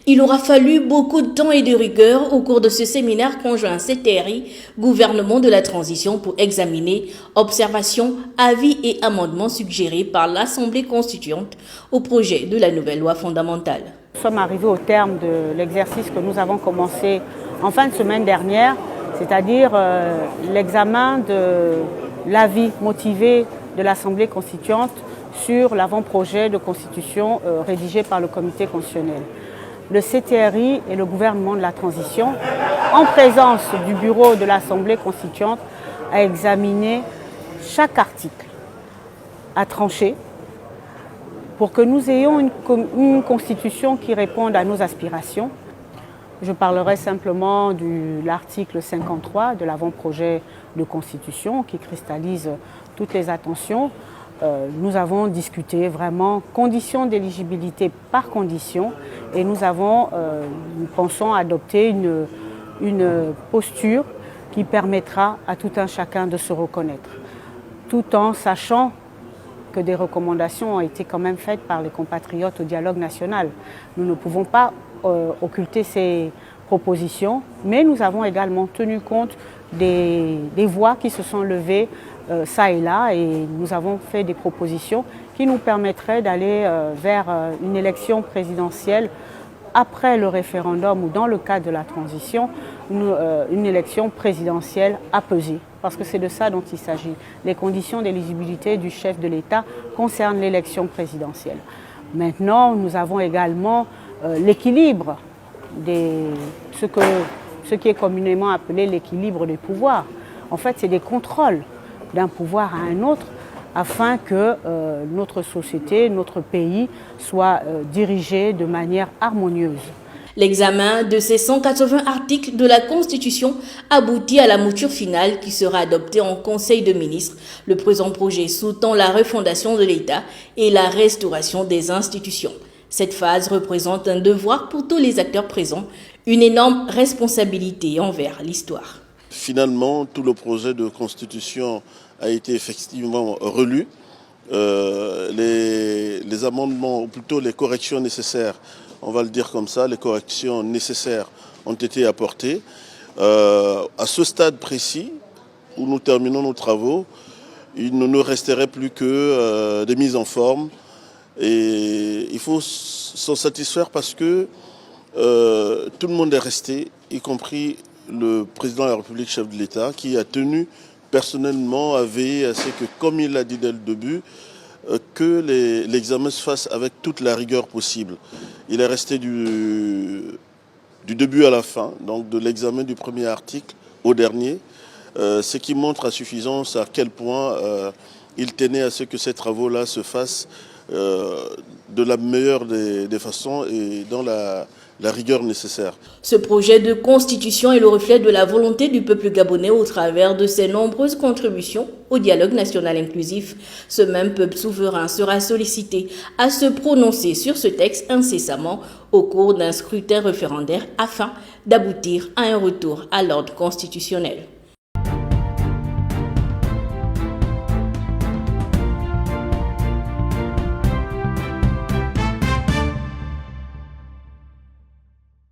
Il aura fallu beaucoup de temps et de rigueur au cours de ce séminaire conjoint CTRI, gouvernement de la transition, pour examiner observations, avis et amendements suggérés par l'Assemblée constituante au projet de la nouvelle loi fondamentale. Nous sommes arrivés au terme de l'exercice que nous avons commencé en fin de semaine dernière, c'est-à-dire l'examen de l'avis motivé de l'Assemblée constituante sur l'avant-projet de constitution rédigé par le Comité constitutionnel. Le CTRI et le gouvernement de la transition, en présence du bureau de l'Assemblée constituante, a examiné chaque article, a tranché pour que nous ayons une constitution qui réponde à nos aspirations. Je parlerai simplement de l'article 53 de l'avant-projet de constitution qui cristallise toutes les attentions. Nous avons discuté vraiment conditions d'éligibilité par condition et nous pensons adopter une posture qui permettra à tout un chacun de se reconnaître, tout en sachant que des recommandations ont été quand même faites par les compatriotes au dialogue national. Nous ne pouvons pas occulter ces propositions, mais nous avons également tenu compte des voix qui se sont levées ça et là, et nous avons fait des propositions qui nous permettraient d'aller vers une élection présidentielle après le référendum ou dans le cadre de la transition, une élection présidentielle apaisée. Parce que c'est de ça dont il s'agit. Les conditions d'éligibilité du chef de l'État concernent l'élection présidentielle. Maintenant, nous avons également l'équilibre, ce qui est communément appelé l'équilibre des pouvoirs. En fait, c'est des contrôles d'un pouvoir à un autre afin que notre société, notre pays soit dirigé de manière harmonieuse. L'examen de ces 180 articles de la Constitution aboutit à la mouture finale qui sera adoptée en Conseil de ministres. Le présent projet sous-tend la refondation de l'État et la restauration des institutions. Cette phase représente un devoir pour tous les acteurs présents, une énorme responsabilité envers l'histoire. Finalement, tout le projet de constitution a été effectivement relu. Les amendements, ou plutôt les corrections nécessaires, on va le dire comme ça, les corrections nécessaires ont été apportées. À ce stade précis, où nous terminons nos travaux, il ne nous resterait plus que des mises en forme. Et il faut s'en satisfaire parce que tout le monde est resté, y compris le président de la République, chef de l'État, qui a tenu personnellement à veiller à ce que, comme il l'a dit dès le début, que l'examen se fasse avec toute la rigueur possible. Il est resté du début à la fin, donc de l'examen du premier article au dernier, ce qui montre à suffisance à quel point il tenait à ce que ces travaux-là se fassent de la meilleure des façons et dans la rigueur nécessaire. Ce projet de constitution est le reflet de la volonté du peuple gabonais au travers de ses nombreuses contributions au dialogue national inclusif. Ce même peuple souverain sera sollicité à se prononcer sur ce texte incessamment au cours d'un scrutin référendaire afin d'aboutir à un retour à l'ordre constitutionnel.